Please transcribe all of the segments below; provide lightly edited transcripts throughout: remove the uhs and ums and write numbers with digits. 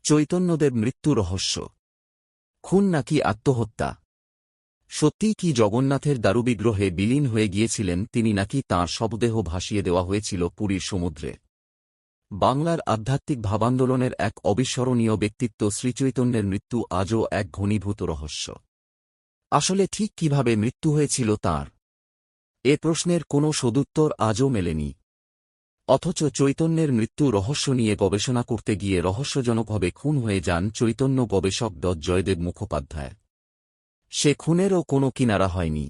চৈতন্যদেব মৃত্যু রহস্য। খুন নাকি আত্মহত্যা? সত্যিই কি জগন্নাথের দারুবিগ্রহে বিলীন হয়ে গিয়েছিলেন তিনি, নাকি তাঁর শবদেহ ভাসিয়ে দেওয়া হয়েছিল পুরীর সমুদ্রে? বাংলার আধ্যাত্মিক ভাবান্দোলনের এক অবিস্মরণীয় ব্যক্তিত্ব শ্রীচৈতন্যের মৃত্যু আজও এক ঘনীভূত রহস্য। আসলে ঠিক কিভাবে মৃত্যু হয়েছিল তাঁর, এ প্রশ্নের কোনো সদুত্তর আজও মেলেনি। অথচ চৈতন্যের মৃত্যু রহস্য নিয়ে গবেষণা করতে গিয়ে রহস্যজনকভাবে খুন হয়ে যান চৈতন্য গবেষক জয়দেব মুখোপাধ্যায়। সে খুনেরও কোনো কিনারা হয়নি।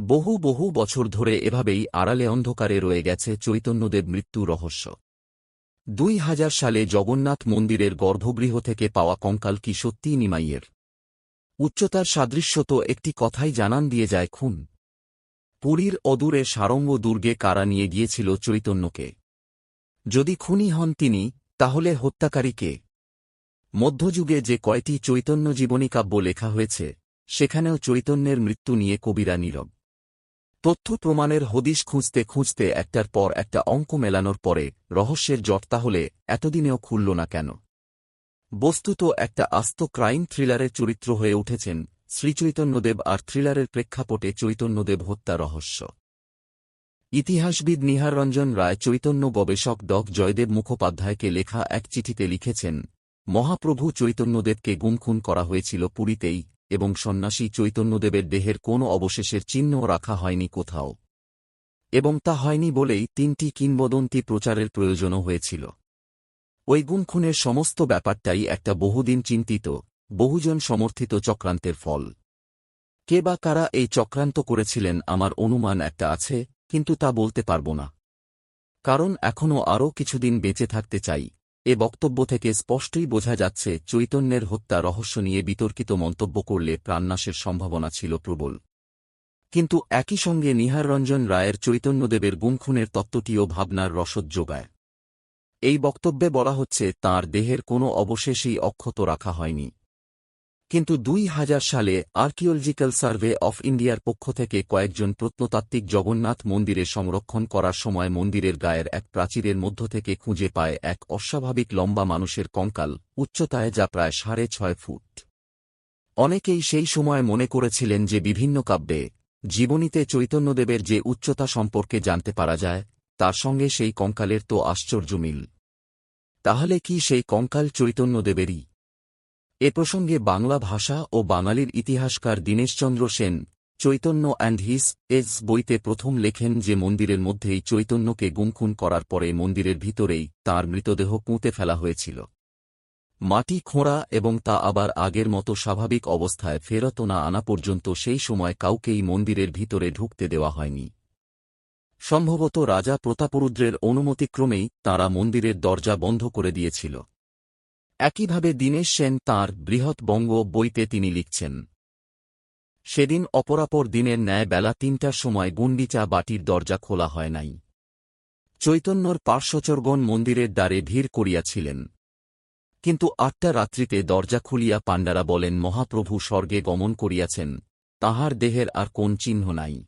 বহু বহু বছর ধরে এভাবেই আড়ালে অন্ধকারে রয়ে গেছে চৈতন্যদেব মৃত্যু রহস্য। ২০০০ সালে জগন্নাথ মন্দিরের গর্ভগৃহ থেকে পাওয়া কঙ্কাল কি সত্যিই নিমাইয়ের? উচ্চতার সাদৃশ্য তো একটি কথাই জানান দিয়ে যায়, খুন। পুরীর অদূরে সারঙ্গ দুর্গে কারা নিয়ে গিয়েছিল চৈতন্যকে? যদি খুনি হন তিনি, তাহলে হত্যাকারী কে? মধ্যযুগে যে কয়টি চৈতন্য জীবনী কাব্য লেখা হয়েছে, সেখানেও চৈতন্যের মৃত্যু নিয়ে কবিরা নীরব। তথ্য প্রমাণের হদিশ খুঁজতে খুঁজতে একটার পর একটা অঙ্ক মেলানোর পরে রহস্যের জট তাহলে এতদিনেও খুলল না কেন? বস্তুত একটা আস্ত ক্রাইম থ্রিলারের চরিত্র হয়ে উঠেছেন শ্রীচৈতন্যদেব, আর থ্রিলারের প্রেক্ষাপটে চৈতন্যদেব হত্যা রহস্য। ইতিহাসবিদ নিহার রঞ্জন রায় চৈতন্য গবেষক জয়দেব মুখোপাধ্যায়কে লেখা এক চিঠিতে লিখেছেন, মহাপ্রভু চৈতন্যদেবকে গুম-খুন করা হয়েছিল পুরীতেই, এবং সন্ন্যাসী চৈতন্যদেবের দেহের কোনো অবশেষের চিহ্ন রাখা হয়নি কোথাও। এবং তা হয়নি বলেই ৩টি কিংবদন্তি প্রচারের প্রয়োজনও হয়েছিল। ওই গুম-খুনের সমস্ত ব্যাপারটাই একটা বহুদিন চিন্তিত, বহুজন সমর্থিত চক্রান্তের ফল। কে বা কারা এই চক্রান্ত করেছিলেন আমার অনুমান একটা আছে, কিন্তু তা বলতে পারব না। কারণ এখনও আরও কিছুদিন বেঁচে থাকতে চাই। এ বক্তব্য থেকে স্পষ্টই বোঝা যাচ্ছে চৈতন্যের হত্যা রহস্য নিয়ে বিতর্কিত মন্তব্য করলে প্রাণনাশের সম্ভাবনা ছিল প্রবল। কিন্তু একই সঙ্গে নিহার রঞ্জন রায়ের চৈতন্যদেবের গুম-খুনের তত্ত্বটিও ভাবনার রসদ যোগায়। এই বক্তব্যে বলা হচ্ছে তাঁর দেহের কোনো অবশেষই অক্ষত রাখা হয়নি। কিন্তু ২০০০ সালে আর্কিওলজিক্যাল সার্ভে অফ ইন্ডিয়ার পক্ষ থেকে কয়েকজন প্রত্নতাত্ত্বিক জগন্নাথ মন্দিরে সংরক্ষণ করার সময় মন্দিরের গায়ের এক প্রাচীরের মধ্য থেকে খুঁজে পায় এক অস্বাভাবিক লম্বা মানুষের কঙ্কাল, উচ্চতায় যা প্রায় ৬.৫ ফুট। অনেকেই সেই সময় মনে করেছিলেন যে বিভিন্ন কাব্যে, জীবনীতে চৈতন্যদেবের যে উচ্চতা সম্পর্কে জানতে পারা যায়, তার সঙ্গে সেই কঙ্কালের তো আশ্চর্য মিল। তাহলে কি সেই কঙ্কাল চৈতন্যদেবেরই? এ প্রসঙ্গে বাংলা ভাষা ও বাঙালির ইতিহাসকার Dineshchandra Sen Chaitanya and his age বইতে প্রথম লেখেন যে মন্দিরের মধ্যেই চৈতন্যকে গুম-খুন করার পরে মন্দিরের ভিতরেই তাঁর মৃতদেহ পুঁতে ফেলা হয়েছিল। মাটি খোঁড়া এবং তা আবার আগের মতো স্বাভাবিক অবস্থায় ফেরত না আনা পর্যন্ত সেই সময় কাউকেই মন্দিরের ভিতরে ঢুকতে দেওয়া হয়নি। সম্ভবত রাজা প্রতাপরুদ্রের অনুমতিক্রমেই তাঁরা মন্দিরের দরজা বন্ধ করে দিয়েছিল। একইভাবে দীনেশ সেন তাঁর বৃহৎ বঙ্গ বইতে তিনি লিখছেন, সেদিন অপরাপর দিনের ন্যায় বেলা ৩টার সময় গুন্ডিচা বাটির দরজা খোলা হয় নাই। চৈতন্যর পার্শ্বচরগণ মন্দিরের দ্বারে ভিড় করিয়াছিলেন। কিন্তু ৮টা রাত্রিতে দরজা খুলিয়া পাণ্ডারা বলেন মহাপ্রভু স্বর্গে গমন করিয়াছেন, তাঁহার দেহের আর কোন চিহ্ন নাই।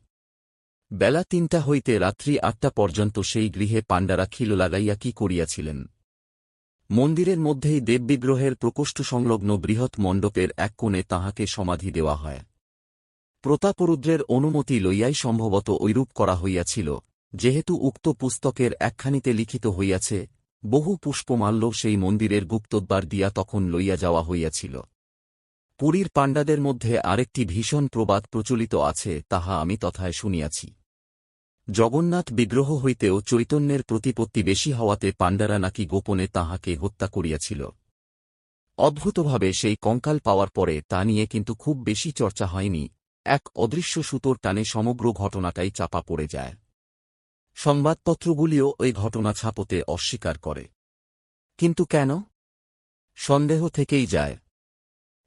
বেলা ৩টা হইতে রাত্রি ৮টা পর্যন্ত সেই গৃহে পাণ্ডারা খিল লাগাইয়া কি করিয়াছিলেন? মন্দিরের মধ্যেই দেববিগ্রহের প্রকোষ্ঠ সংলগ্ন বৃহৎ মণ্ডপের এক কোণে তাঁহাকে সমাধি দেওয়া হয়। প্রতাপরুদ্রের অনুমতি লইয়াই সম্ভবত ঐরূপ করা হইয়াছিল, যেহেতু উক্ত পুস্তকের একখানিতে লিখিত হইয়াছে, বহু পুষ্পমাল্য সেই মন্দিরের গুপ্তদ্বার দিয়া তখন লইয়া যাওয়া হইয়াছিল। পুরীর পাণ্ডাদের মধ্যে আরেকটি ভীষণ প্রবাদ প্রচলিত আছে, তাহা আমি তথায় শুনিয়াছি। জগন্নাথ বিগ্রহ হইতেও চৈতন্যের প্রতিপত্তি বেশি হওয়াতে পাণ্ডারা নাকি গোপনে তাঁহাকে হত্যা করিয়াছিল। অদ্ভুতভাবে সেই কঙ্কাল পাওয়ার পরে তা নিয়ে কিন্তু খুব বেশি চর্চা হয়নি, এক অদৃশ্য সুতোর টানে সমগ্র ঘটনাটাই চাপা পড়ে যায়। সংবাদপত্রগুলিও ওই ঘটনা ছাপতে অস্বীকার করে। কিন্তু কেন? সন্দেহ থেকেই যায়।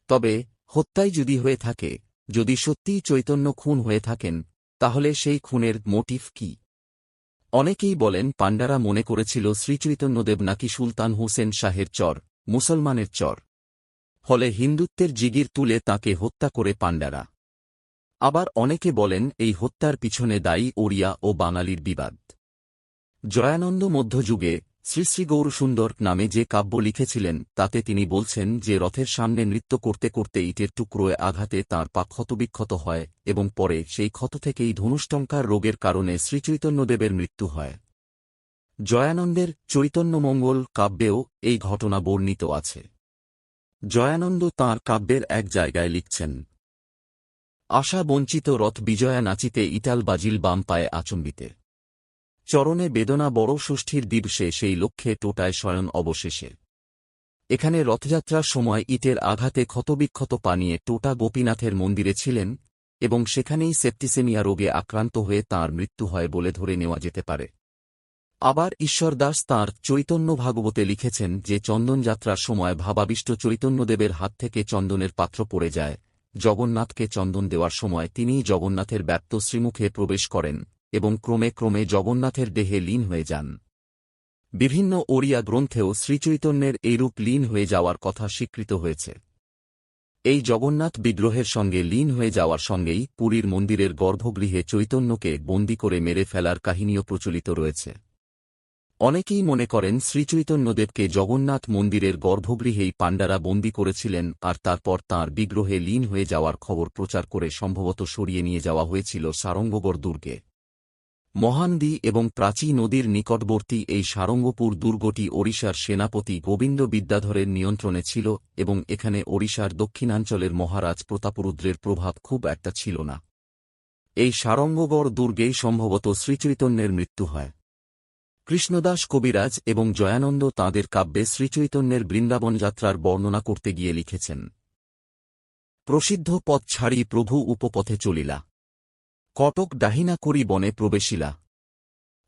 তবে হত্যাই যদি হয়ে থাকে, যদি সত্যিই চৈতন্য খুন হয়ে থাকেন, তাহলে সেই খুনের মোটিভ কি? অনেকেই বলেন পাণ্ডারা মনে করেছিল শ্রীচৈতন্যদেব নাকি সুলতান হুসেন শাহের চর, মুসলমানের চর। ফলে হিন্দুত্বের জিগির তুলে তাঁকে হত্যা করে পাণ্ডারা। আবার অনেকে বলেন এই হত্যার পিছনে দায়ী ওড়িয়া ও বাঙালির বিবাদ। জয়ানন্দ মধ্যযুগে শ্রী শ্রী গৌরসুন্দর নামে যে কাব্য লিখেছিলেন তাতে তিনি বলছেন যে রথের সামনে নৃত্য করতে করতে ইটের টুকরোয় আঘাতে তাঁর পা ক্ষতবিক্ষত হয় এবং পরে সেই ক্ষত থেকেই ধনুষ্টঙ্কার রোগের কারণে শ্রীচৈতন্যদেবের মৃত্যু হয়। জয়ানন্দের চৈতন্যমঙ্গল কাব্যেও এই ঘটনা বর্ণিত আছে। জয়ানন্দ তাঁর কাব্যের এক জায়গায় লিখছেন, আশা বঞ্চিত রথ বিজয়া নাচিতে ইটাল বাজিল বাম পায়ে আচম্বিতে। চরণে বেদনা বড় ষষ্ঠীর দিবসে সেই লক্ষ্যে টোটায় শয়ন অবশেষে। এখানে রথযাত্রার সময় ইটের আঘাতে ক্ষতবিক্ষত পা নিয়ে টোটা গোপীনাথের মন্দিরে ছিলেন এবং সেখানেই সেপ্টিসেমিয়া রোগে আক্রান্ত হয়ে তাঁর মৃত্যু হয় বলে ধরে নেওয়া যেতে পারে। আবার ঈশ্বরদাস তাঁর চৈতন্য ভাগবতে লিখেছেন যে চন্দনযাত্রার সময় ভাবাবিষ্ট চৈতন্যদেবের হাত থেকে চন্দনের পাত্র পড়ে যায়। জগন্নাথকে চন্দন দেওয়ার সময় তিনিই জগন্নাথের ব্যক্ত শ্রীমুখে প্রবেশ করেন এবং ক্রমে ক্রমে জগন্নাথের দেহে লীন হয়ে যান। বিভিন্ন ওড়িয়া গ্রন্থেও শ্রীচৈতন্যের এইরূপ লীন হয়ে যাওয়ার কথা স্বীকৃত হয়েছে। এই জগন্নাথ বিগ্রহের সঙ্গে লীন হয়ে যাওয়ার সঙ্গেই পুরীর মন্দিরের গর্ভগৃহে চৈতন্যকে বন্দী করে মেরে ফেলার কাহিনীও প্রচলিত রয়েছে। অনেকেই মনে করেন শ্রীচৈতন্যদেবকে জগন্নাথ মন্দিরের গর্ভগৃহেই পাণ্ডারা বন্দী করেছিলেন আর তারপর তাঁর বিগ্রহে লীন হয়ে যাওয়ার খবর প্রচার করে সম্ভবত সরিয়ে নিয়ে যাওয়া হয়েছিল সারঙ্গগড় দুর্গে। মহানদী এবং প্রাচী নদীর নিকটবর্তী এই সারঙ্গপুর দুর্গটি ওড়িশার সেনাপতি গোবিন্দ বিদ্যাধরের নিয়ন্ত্রণে ছিল এবং এখানে ওড়িশার দক্ষিণাঞ্চলের মহারাজ প্রতাপরুদ্রের প্রভাব খুব একটা ছিল না। এই সারঙ্গগড় দুর্গেই সম্ভবত শ্রীচৈতন্যের মৃত্যু হয়। কৃষ্ণদাস কবিরাজ এবং জয়ানন্দ তাঁদের কাব্যে শ্রীচৈতন্যের বৃন্দাবন যাত্রার বর্ণনা করতে গিয়ে লিখেছেন, প্রসিদ্ধ পথ ছাড়ি প্রভু উপপথে চলিলা, কটক ডাহিনা করি বনে প্রবেশিলা।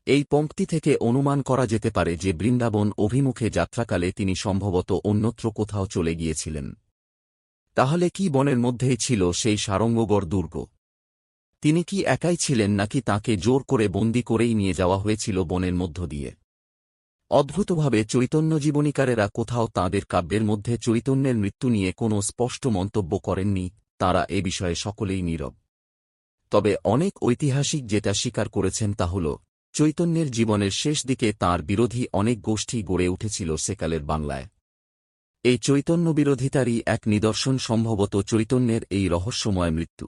এই পংক্তি থেকে অনুমান করা যেতে পারে যে বৃন্দাবন অভিমুখে যাত্রাকালে তিনি সম্ভবত অন্যত্র কোথাও চলে গিয়েছিলেন। তাহলে কি বনের মধ্যেই ছিল সেই সারঙ্গগড় দুর্গ? তিনি কি একাই ছিলেন নাকি তাঁকে জোর করে বন্দী করেই নিয়ে যাওয়া হয়েছিল বনের মধ্য দিয়ে? অদ্ভুতভাবে চৈতন্য জীবনীকারেরা কোথাও তাঁদের কাব্যের মধ্যে চৈতন্যের মৃত্যু নিয়ে কোনো স্পষ্ট মন্তব্য করেননি, তাঁরা এ বিষয়ে সকলেই নীরব। তবে অনেক ঐতিহাসিক যেটা স্বীকার করেছেন তা হল, চৈতন্যের জীবনের শেষ দিকে তাঁর বিরোধী অনেক গোষ্ঠী গড়ে উঠেছিল সেকালের বাংলায়। এই চৈতন্য বিরোধিতারই এক নিদর্শন সম্ভবত চৈতন্যের এই রহস্যময় মৃত্যু।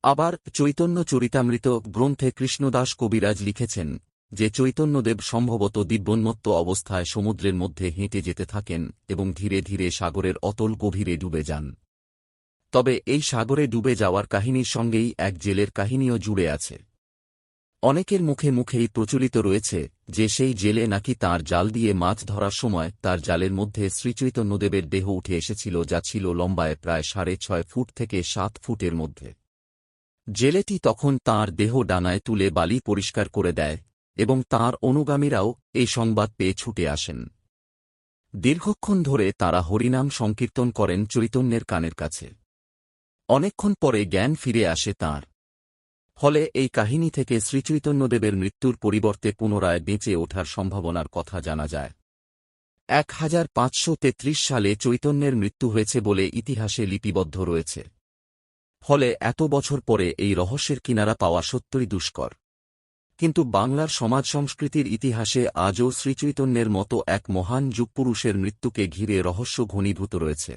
আবার চৈতন্য চরিতামৃত গ্রন্থে কৃষ্ণদাস কবিরাজ লিখেছেন যে চৈতন্যদেব সম্ভবত দিব্যোন্মত্ত অবস্থায় সমুদ্রের মধ্যে হেঁটে যেতে থাকেন এবং ধীরে ধীরে সাগরের অতল গভীরে ডুবে যান। তবে এই সাগরে ডুবে যাওয়ার কাহিনীর সঙ্গেই এক জেলের কাহিনীও জুড়ে আছে। অনেকের মুখে মুখেই প্রচলিত রয়েছে যে সেই জেলে নাকি তাঁর জাল দিয়ে মাছ ধরার সময় তার জালের মধ্যে শ্রীচৈতন্যদেবের দেহ উঠে এসেছিল, যা ছিল লম্বায় প্রায় 6.5 ফুট থেকে 7 ফুটের মধ্যে। জেলেটি তখন তাঁর দেহ ডানায় তুলে বালি পরিষ্কার করে দেয় এবং তাঁর অনুগামীরাও এই সংবাদ পেয়ে ছুটে আসেন। দীর্ঘক্ষণ ধরে তাঁরা হরিনাম সংকীর্তন করেন চৈতন্যের কানের কাছে। অনেকক্ষণ পরে জ্ঞান ফিরে আসে তাঁর। ফলে এই কাহিনী থেকে শ্রীচৈতন্যদেবের মৃত্যুর পরিবর্তে পুনরায় বেঁচে ওঠার সম্ভাবনার কথা জানা যায়। 1533 সালে চৈতন্যের মৃত্যু হয়েছে বলে ইতিহাসে লিপিবদ্ধ রয়েছে। ফলে এত বছর পরে এই রহস্যের কিনারা পাওয়া সত্যই দুষ্কর। কিন্তু বাংলার সমাজ সংস্কৃতির ইতিহাসে আজও শ্রীচৈতন্যের মতো এক মহান যুগপুরুষের মৃত্যুকে ঘিরে রহস্য ঘনীভূত রয়েছে।